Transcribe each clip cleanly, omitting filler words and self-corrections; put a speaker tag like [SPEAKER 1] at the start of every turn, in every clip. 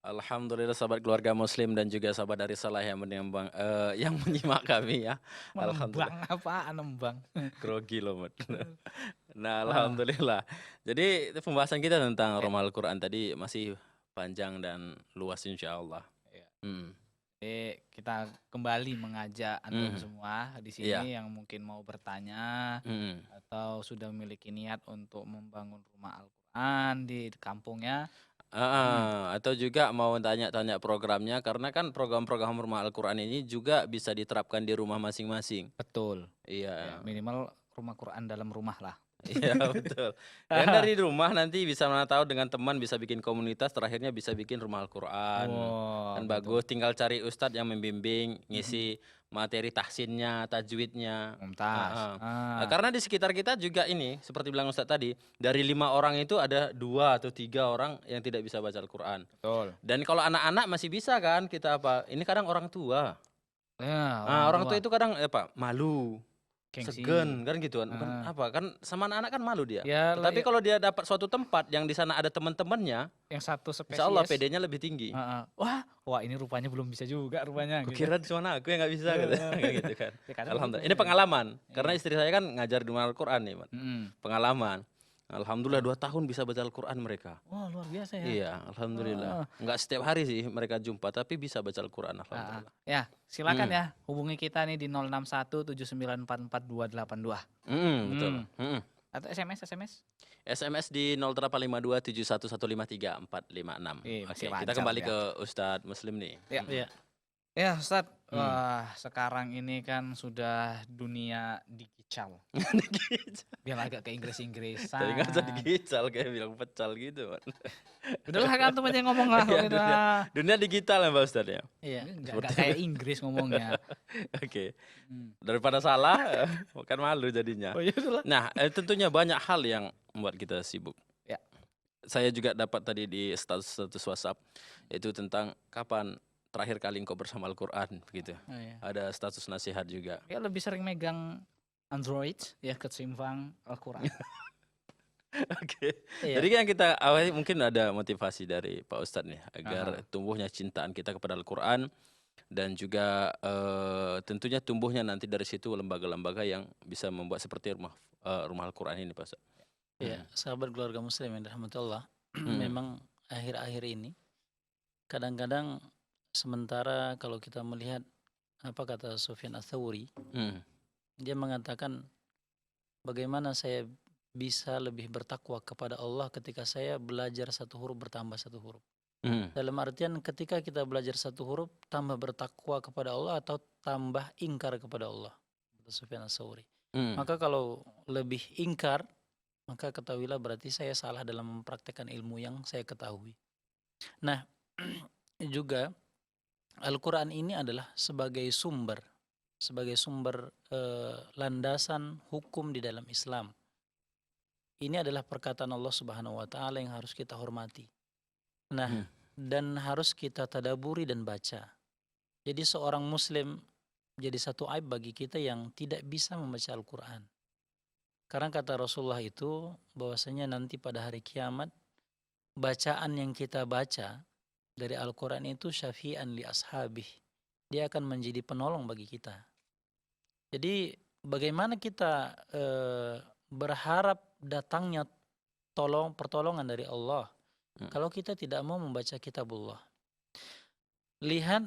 [SPEAKER 1] Alhamdulillah sahabat keluarga muslim dan juga sahabat dari Salah yang yang menyimak kami ya. Alhamdulillah.
[SPEAKER 2] Menembang apaan nembang?
[SPEAKER 1] Grogi loh, Mat. Nah,
[SPEAKER 2] Ah,
[SPEAKER 1] alhamdulillah. Jadi pembahasan kita tentang
[SPEAKER 2] ya,
[SPEAKER 1] Rumahul Quran tadi masih panjang dan luas insyaallah.
[SPEAKER 2] ya.
[SPEAKER 1] Mhm.
[SPEAKER 2] Jadi kita kembali mengajak antum
[SPEAKER 1] Mhm.
[SPEAKER 2] semua di
[SPEAKER 1] Iya.
[SPEAKER 2] sini yang mungkin mau bertanya
[SPEAKER 1] Mhm.
[SPEAKER 2] atau sudah memiliki niat untuk membangun rumah Al-Quran di kampungnya. Hmm,
[SPEAKER 1] Atau juga mau tanya-tanya programnya karena kan program-program Rumah Al-Quran ini juga bisa diterapkan di rumah masing-masing.
[SPEAKER 2] betul. Ya,
[SPEAKER 1] Iya.
[SPEAKER 2] minimal rumah Quran dalam rumah lah.
[SPEAKER 1] Iya betul. Dan dari rumah nanti bisa mana tahu dengan teman bisa bikin komunitas, terakhirnya bisa bikin rumah Al-Quran.
[SPEAKER 2] Wah,
[SPEAKER 1] Kan
[SPEAKER 2] betul.
[SPEAKER 1] bagus, tinggal cari ustadz yang membimbing,
[SPEAKER 2] Mm-mm.
[SPEAKER 1] ngisi materi tahsinnya, tajwidnya.
[SPEAKER 2] Mumtaz.
[SPEAKER 1] Heeh.
[SPEAKER 2] Ah,
[SPEAKER 1] Karena di sekitar kita juga ini, seperti bilang ustadz tadi, dari 5 orang itu ada 2 atau 3 orang yang tidak bisa baca Al-Quran.
[SPEAKER 2] betul.
[SPEAKER 1] Dan kalau anak-anak masih bisa kan kita apa? Ini kadang orang tua.
[SPEAKER 2] Ya, orang
[SPEAKER 1] Orang
[SPEAKER 2] tua
[SPEAKER 1] tua itu kadang apa? Malu.
[SPEAKER 2] gengsi.
[SPEAKER 1] Segan kan gitu kan, bukan
[SPEAKER 2] Ah,
[SPEAKER 1] apa, kan sama anak-anak kan malu dia.
[SPEAKER 2] ya,
[SPEAKER 1] Tetapi kalau dia dapat suatu tempat yang di sana ada teman-temannya,
[SPEAKER 2] yang satu
[SPEAKER 1] insya Allah
[SPEAKER 2] spesies.
[SPEAKER 1] PD-nya lebih tinggi.
[SPEAKER 2] Heeh. Wah wah ini rupanya belum bisa juga rupanya gitu.
[SPEAKER 1] Kukira cuma aku yang nggak bisa gitu,
[SPEAKER 2] Heeh.
[SPEAKER 1] kayak gitu kan.
[SPEAKER 2] Ya kadang gitu
[SPEAKER 1] Alhamdulillah. Ini
[SPEAKER 2] ya.
[SPEAKER 1] pengalaman, karena
[SPEAKER 2] Iya.
[SPEAKER 1] istri saya kan ngajar di Al-Quran nih, Mat.
[SPEAKER 2] Mhm.
[SPEAKER 1] Pengalaman. Alhamdulillah
[SPEAKER 2] Oh.
[SPEAKER 1] 2 tahun bisa baca Al-Quran mereka.
[SPEAKER 2] Wah luar biasa ya.
[SPEAKER 1] Iya, alhamdulillah.
[SPEAKER 2] Heeh.
[SPEAKER 1] Nggak setiap hari sih mereka jumpa, tapi bisa baca Al-Quran,
[SPEAKER 2] Heeh.
[SPEAKER 1] alhamdulillah.
[SPEAKER 2] Ya silakan
[SPEAKER 1] Mhm,
[SPEAKER 2] ya hubungi kita nih di 0617944282.
[SPEAKER 1] betul.
[SPEAKER 2] Hmm. Atau SMS.
[SPEAKER 1] SMS di 085271153456.
[SPEAKER 2] Masih
[SPEAKER 1] Oke, kita
[SPEAKER 2] lancar
[SPEAKER 1] kembali
[SPEAKER 2] dia.
[SPEAKER 1] ke Ustadz Muslim nih.
[SPEAKER 2] Ya.
[SPEAKER 1] Mhm.
[SPEAKER 3] Iya,
[SPEAKER 2] Ya Ustadz,
[SPEAKER 1] Mhm.
[SPEAKER 2] wah sekarang ini kan sudah dunia digital. Biar agak ke
[SPEAKER 1] Tadi nggak usah
[SPEAKER 2] Inggris-Inggrisan.
[SPEAKER 1] digital kayak bilang pecal gitu, Pak.
[SPEAKER 2] Udahlah kan tuh aja ngomong lah
[SPEAKER 1] Iya,
[SPEAKER 2] udah.
[SPEAKER 1] dunia digital ya Pak Ustadz ya?
[SPEAKER 3] iya.
[SPEAKER 2] Enggak
[SPEAKER 1] Seperti
[SPEAKER 2] kayak Inggris ngomongnya.
[SPEAKER 1] oke,
[SPEAKER 2] Hmm.
[SPEAKER 1] daripada salah, kan malu jadinya.
[SPEAKER 2] Oh ya udahlah.
[SPEAKER 1] Nah, tentunya banyak hal yang membuat kita sibuk.
[SPEAKER 2] Ya.
[SPEAKER 1] Saya juga dapat tadi di status-status WhatsApp, itu tentang kapan terakhir kali engkau bersama Al-Quran, begitu.
[SPEAKER 2] Oh, iya.
[SPEAKER 1] Ada status nasihat juga.
[SPEAKER 2] Ya lebih sering megang Android ya ketimbang Al-Quran.
[SPEAKER 1] Oke.
[SPEAKER 3] Iya.
[SPEAKER 1] Jadi yang kita awali mungkin ada motivasi dari Pak Ustadz nih agar
[SPEAKER 2] Aha.
[SPEAKER 1] tumbuhnya cintaan kita kepada Al-Quran dan juga tentunya tumbuhnya nanti dari situ lembaga-lembaga yang bisa membuat seperti rumah Al-Quran ini Pak Ustadz.
[SPEAKER 3] Iya,
[SPEAKER 1] Mhm.
[SPEAKER 3] sahabat keluarga muslim yang dirahmati Allah.
[SPEAKER 1] Mhm.
[SPEAKER 3] Memang akhir-akhir ini kadang-kadang sementara kalau kita melihat apa kata Sufyan Ats-Tsauri,
[SPEAKER 1] Mhm.
[SPEAKER 3] dia mengatakan bagaimana saya bisa lebih bertakwa kepada Allah ketika saya belajar satu huruf bertambah satu huruf.
[SPEAKER 1] Mhm.
[SPEAKER 3] Dalam artian ketika kita belajar satu huruf tambah bertakwa kepada Allah atau tambah ingkar kepada Allah. Kata Sufyan Ats-Tsauri.
[SPEAKER 1] Mhm.
[SPEAKER 3] Maka kalau lebih ingkar, maka ketahuilah berarti saya salah dalam mempraktekkan ilmu yang saya ketahui. Nah, juga Al-Quran ini adalah sebagai sumber landasan hukum di dalam Islam. Ini adalah perkataan Allah Subhanahu wa taala yang harus kita hormati. Nah,
[SPEAKER 1] Mhm.
[SPEAKER 3] dan harus kita tadaburi dan baca. Jadi seorang muslim jadi satu aib bagi kita yang tidak bisa membaca Al-Quran. Karena kata Rasulullah itu bahwasanya nanti pada hari kiamat bacaan yang kita baca dari Al-Quran itu syafi'an li ashabih. Dia akan menjadi penolong bagi kita. Jadi bagaimana kita berharap datangnya pertolongan dari Allah
[SPEAKER 1] Mhm.
[SPEAKER 3] kalau kita tidak mau membaca kitabullah. Lihat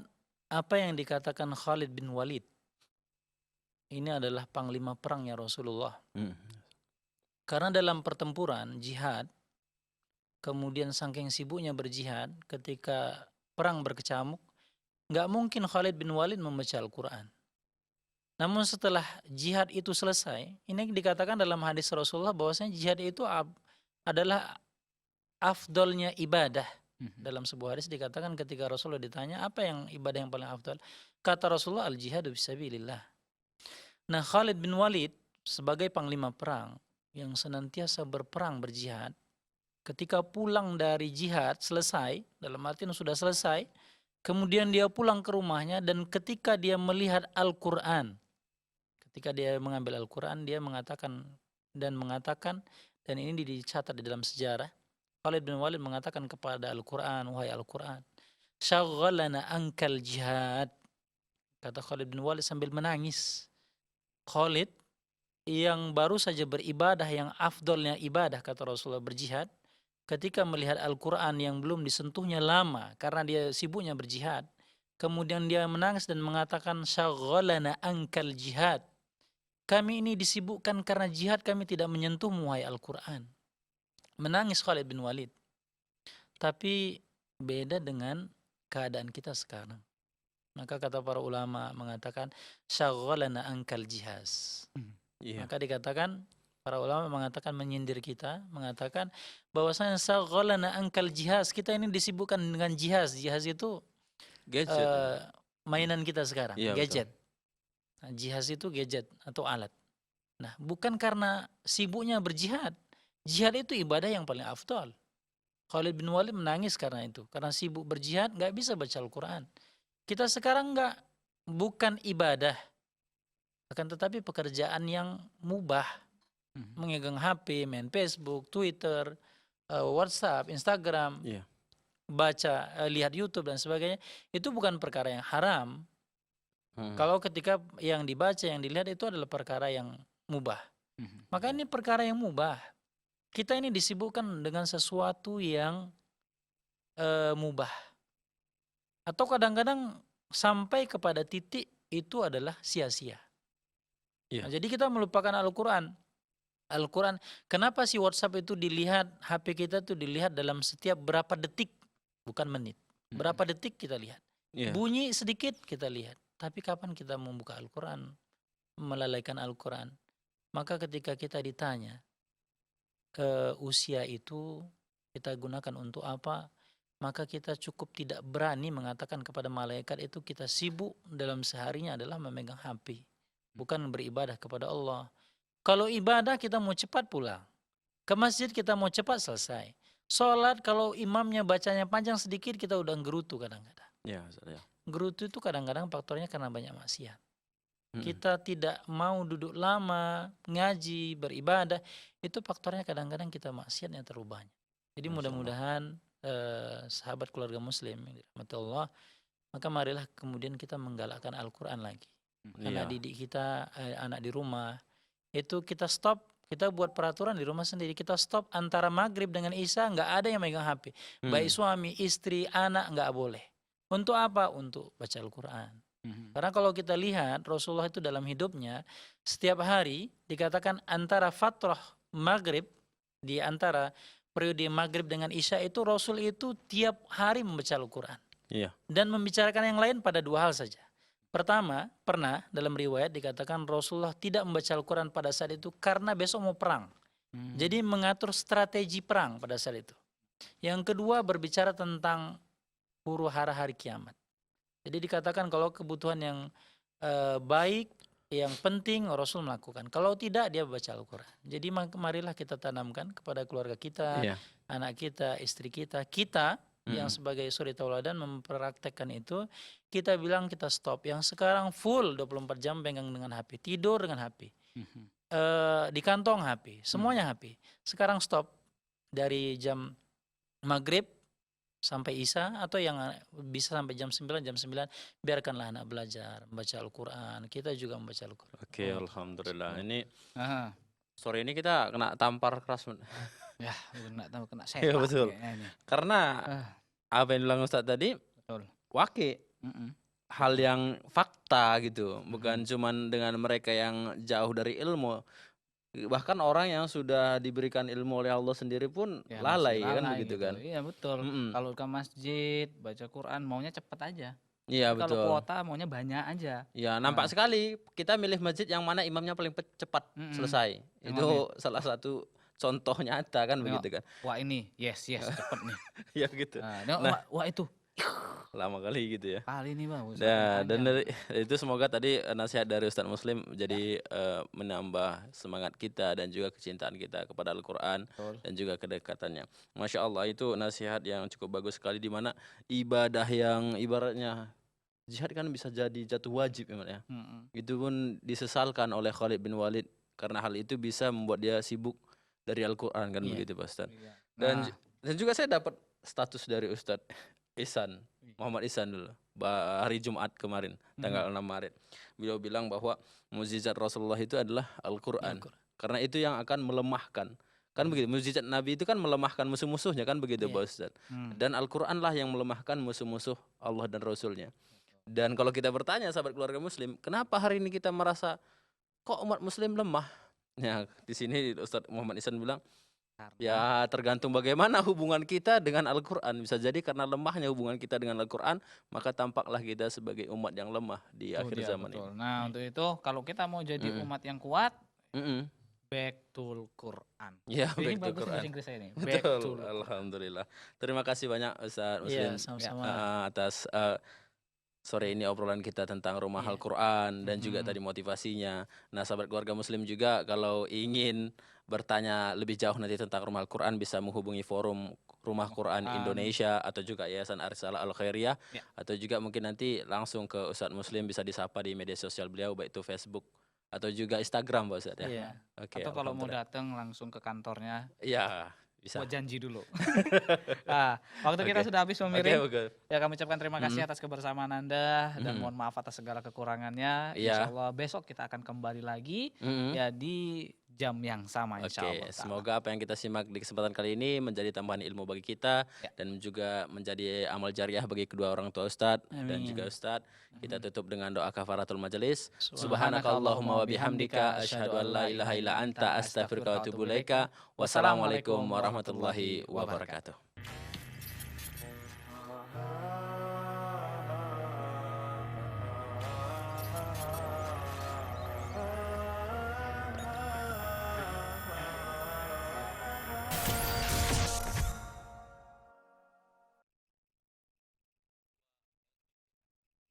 [SPEAKER 3] apa yang dikatakan Khalid bin Walid. Ini adalah panglima perangnya Rasulullah.
[SPEAKER 1] Mhm.
[SPEAKER 3] Karena dalam pertempuran jihad, kemudian saking sibuknya berjihad, ketika perang berkecamuk, nggak mungkin Khalid bin Walid membaca Al-Quran. Namun setelah jihad itu selesai, ini dikatakan dalam hadis Rasulullah bahwasanya jihad itu adalah afdolnya ibadah.
[SPEAKER 2] Mhm.
[SPEAKER 3] Dalam sebuah hadis dikatakan ketika Rasulullah ditanya apa yang ibadah yang paling afdal, kata Rasulullah al-jihadu fisabilillah. Nah, Khalid bin Walid sebagai panglima perang yang senantiasa berperang berjihad, ketika pulang dari jihad selesai, dalam artian sudah selesai, kemudian dia pulang ke rumahnya dan ketika dia melihat Al-Quran, ketika dia mengambil Al-Quran, dia mengatakan dan ini dicatat di dalam sejarah, Khalid bin Walid mengatakan kepada Al-Quran, wahai Al-Quran, syaghalana ankal jihad. Kata Khalid bin Walid sambil menangis. Khalid yang baru saja beribadah, yang afdolnya ibadah kata Rasulullah berjihad, ketika melihat Al-Quran yang belum disentuhnya lama karena dia sibuknya berjihad, kemudian dia menangis dan mengatakan syaghalana ankal jihad. Kami ini disibukkan karena jihad, kami tidak menyentuhmu wahai Al-Quran. Menangis Khalid bin Walid. Tapi beda dengan keadaan kita sekarang. Maka kata para ulama mengatakan syaghalana ankal jihaz.
[SPEAKER 1] Iya.
[SPEAKER 3] Maka dikatakan, para ulama mengatakan, menyindir kita, mengatakan bahwasanya syaghalana ankal jihaz, kita ini disibukkan dengan jihaz. Jihaz itu
[SPEAKER 1] Gadget.
[SPEAKER 3] mainan kita sekarang,
[SPEAKER 1] Iya,
[SPEAKER 3] gadget. Nah, jihaz itu gadget atau alat. Nah, bukan karena sibuknya berjihad. Jihad itu ibadah yang paling afdal. Khalid bin Walid menangis karena itu. Karena sibuk berjihad, nggak bisa baca Al-Quran. Kita sekarang bukan ibadah, akan tetapi pekerjaan yang mubah. Mengegang HP, main Facebook, Twitter, WhatsApp, Instagram,
[SPEAKER 1] Iya.
[SPEAKER 3] baca, lihat YouTube dan sebagainya. Itu bukan perkara yang haram. Kalau ketika yang dibaca, yang dilihat itu adalah perkara yang mubah. Maka ini perkara yang mubah. Kita ini disibukkan dengan sesuatu yang mubah. Atau kadang-kadang sampai kepada titik itu adalah sia-sia.
[SPEAKER 1] Iya.
[SPEAKER 3] Nah, jadi kita melupakan Al-Quran. Al-Quran, kenapa sih WhatsApp itu dilihat, HP kita itu dilihat dalam setiap berapa detik, bukan menit. Berapa detik kita lihat.
[SPEAKER 1] Iya.
[SPEAKER 3] Bunyi sedikit kita lihat. Tapi kapan kita membuka Al-Quran, melalaikan Al-Quran? Maka ketika kita ditanya, usia itu kita gunakan untuk apa? Maka kita cukup tidak berani mengatakan kepada malaikat itu kita sibuk dalam seharinya adalah memegang HP. Bukan beribadah kepada Allah. Kalau ibadah kita mau cepat pulang. Ke masjid kita mau cepat selesai. Sholat kalau imamnya bacanya panjang sedikit kita udah gerutu kadang-kadang.
[SPEAKER 1] Iya.
[SPEAKER 3] Gerutu itu kadang-kadang faktornya karena banyak maksiat. Kita tidak mau duduk lama, ngaji, beribadah. Itu faktornya kadang-kadang kita maksiatnya terlalu banyak. Jadi mudah-mudahan sahabat keluarga muslim yang dirahmati Allah, maka marilah kemudian kita menggalakkan Al-Quran lagi. Anak didik kita, anak di rumah, itu kita stop, kita buat peraturan di rumah sendiri, kita stop antara maghrib dengan isya, nggak ada yang megang HP. Baik suami, istri, anak nggak boleh. Untuk apa? Untuk baca Al-Quran. Karena kalau kita lihat Rasulullah itu dalam hidupnya setiap hari dikatakan antara fatrah maghrib, di antara periode maghrib dengan isya itu Rasul itu tiap hari membaca Al-Quran.
[SPEAKER 1] Iya.
[SPEAKER 3] Dan membicarakan yang lain pada dua hal saja. Pertama, pernah dalam riwayat dikatakan Rasulullah tidak membaca Al-Quran pada saat itu karena besok mau perang. Jadi mengatur strategi perang pada saat itu. Yang kedua berbicara tentang huru hara hari kiamat. Jadi dikatakan kalau kebutuhan yang baik, yang penting Rasul melakukan. Kalau tidak dia baca Al-Quran. Jadi marilah kita tanamkan kepada keluarga kita, anak kita, istri kita, yang sebagai suri tauladan mempraktekkan itu. Kita bilang kita stop. Yang sekarang full 24 jam pegang dengan HP, tidur dengan HP, di kantong HP, semuanya HP. Sekarang stop dari jam maghrib sampai isya, atau yang bisa sampai jam 9, biarkanlah anak belajar, membaca Al-Quran. Kita juga membaca Al-Quran.
[SPEAKER 1] Oke, alhamdulillah. Ini sore ini kita kena tampar keras.
[SPEAKER 2] Ya, kena sepak.
[SPEAKER 1] Iya betul. Karena apa yang bilang Ustadz tadi,
[SPEAKER 2] Betul.
[SPEAKER 1] wake. Hal yang fakta gitu. Bukan cuman dengan mereka yang jauh dari ilmu. Bahkan orang yang sudah diberikan ilmu oleh Allah sendiri pun
[SPEAKER 2] Ya,
[SPEAKER 1] lalai
[SPEAKER 2] masih
[SPEAKER 1] kan
[SPEAKER 2] lalai
[SPEAKER 1] begitu
[SPEAKER 2] gitu.
[SPEAKER 1] kan.
[SPEAKER 2] Iya betul. Kalau ke masjid baca Quran maunya cepet aja.
[SPEAKER 1] Iya
[SPEAKER 2] Tapi
[SPEAKER 1] betul.
[SPEAKER 2] Kalau kuota maunya banyak aja.
[SPEAKER 1] Ya nampak sekali kita milih masjid yang mana imamnya paling cepat selesai. Itu salah satu contoh nyata kan begitu kan.
[SPEAKER 2] Wah ini yes cepet nih.
[SPEAKER 1] Ya gitu.
[SPEAKER 2] Nah, wah itu
[SPEAKER 1] lama kali gitu ya.
[SPEAKER 2] kali nih bang.
[SPEAKER 1] Dan dari itu semoga tadi nasihat dari Ustadz Muslim jadi menambah semangat kita dan juga kecintaan kita kepada Al-Quran dan juga kedekatannya. Masya Allah itu nasihat yang cukup bagus sekali, di mana ibadah yang ibaratnya jihad kan bisa jadi jatuh wajib ya. Itu pun disesalkan oleh Khalid bin Walid karena hal itu bisa membuat dia sibuk dari Al-Quran kan begitu Pak Ustadz. Dan juga saya dapat status dari Ustadz Ihsan Muhammad Ihsan dulu. Hari Jumat kemarin, tanggal 6 Maret. Beliau bilang bahwa mukjizat Rasulullah itu adalah Al-Qur'an. Karena itu yang akan melemahkan. Kan begitu, mukjizat Nabi itu kan melemahkan musuh-musuhnya kan begitu, Pak Ustaz. Dan Al-Qur'an lah yang melemahkan musuh-musuh Allah dan Rasulnya. Dan kalau kita bertanya sahabat keluarga muslim, kenapa hari ini kita merasa kok umat muslim lemah? Ya, di sini Ustadz Muhammad Ihsan bilang, ya tergantung bagaimana hubungan kita dengan Al-Qur'an. Bisa jadi karena lemahnya hubungan kita dengan Al-Qur'an, maka tampaklah kita sebagai umat yang lemah di akhir zaman ini.
[SPEAKER 2] Nah, untuk itu kalau kita mau jadi umat yang kuat,
[SPEAKER 1] Mm-mm.
[SPEAKER 2] back to Quran.
[SPEAKER 1] Ya,
[SPEAKER 2] Ini
[SPEAKER 1] back to
[SPEAKER 2] bagus
[SPEAKER 1] Quran.
[SPEAKER 2] bahasa Inggris saya ini. Back to
[SPEAKER 1] Betul, alhamdulillah. Terima kasih banyak Ustaz
[SPEAKER 3] Iya,
[SPEAKER 1] Muslim
[SPEAKER 3] sama-sama.
[SPEAKER 1] atas sore ini obrolan kita tentang rumah
[SPEAKER 3] Iya.
[SPEAKER 1] Al-Quran dan juga tadi motivasinya. Nah, sahabat keluarga muslim juga kalau ingin bertanya lebih jauh nanti tentang rumah Al-Quran bisa menghubungi forum Rumah Quran Indonesia atau juga Yayasan Arisalah Al-Khairiyah,
[SPEAKER 2] Ya.
[SPEAKER 1] atau juga mungkin nanti langsung ke Ustadz Muslim bisa disapa di media sosial beliau baik itu Facebook atau juga Instagram, Pak Ustadz ya.
[SPEAKER 3] Iya.
[SPEAKER 1] Oke,
[SPEAKER 2] Atau kalau mau
[SPEAKER 1] alhamdulillah.
[SPEAKER 2] datang langsung ke kantornya,
[SPEAKER 1] Iya, bisa.
[SPEAKER 2] buat janji dulu. Nah, waktu kita
[SPEAKER 1] Oke.
[SPEAKER 2] sudah habis
[SPEAKER 1] Oke,
[SPEAKER 2] memiring.
[SPEAKER 1] oke.
[SPEAKER 2] Ya, kami ucapkan terima kasih atas kebersamaan Anda dan mohon maaf atas segala kekurangannya.
[SPEAKER 1] Iya.
[SPEAKER 2] Insya Allah besok kita akan kembali lagi
[SPEAKER 1] Mm-mm.
[SPEAKER 2] ya di jam yang sama insya
[SPEAKER 1] Oke,
[SPEAKER 2] Allah. Ta'ala.
[SPEAKER 1] semoga apa yang kita simak di kesempatan kali ini menjadi tambahan ilmu bagi kita dan juga menjadi amal jariah bagi kedua orang tua Ustadz dan
[SPEAKER 3] Amin.
[SPEAKER 1] juga Ustadz. Kita tutup dengan doa kafaratul majelis.
[SPEAKER 2] Subhanakallahumma
[SPEAKER 1] Subhanakallahumma wa bihamdika asyhadu an la ilaha illa anta astaghfiruka wa atubu ilaika. Wassalamualaikum warahmatullahi wabarakatuh.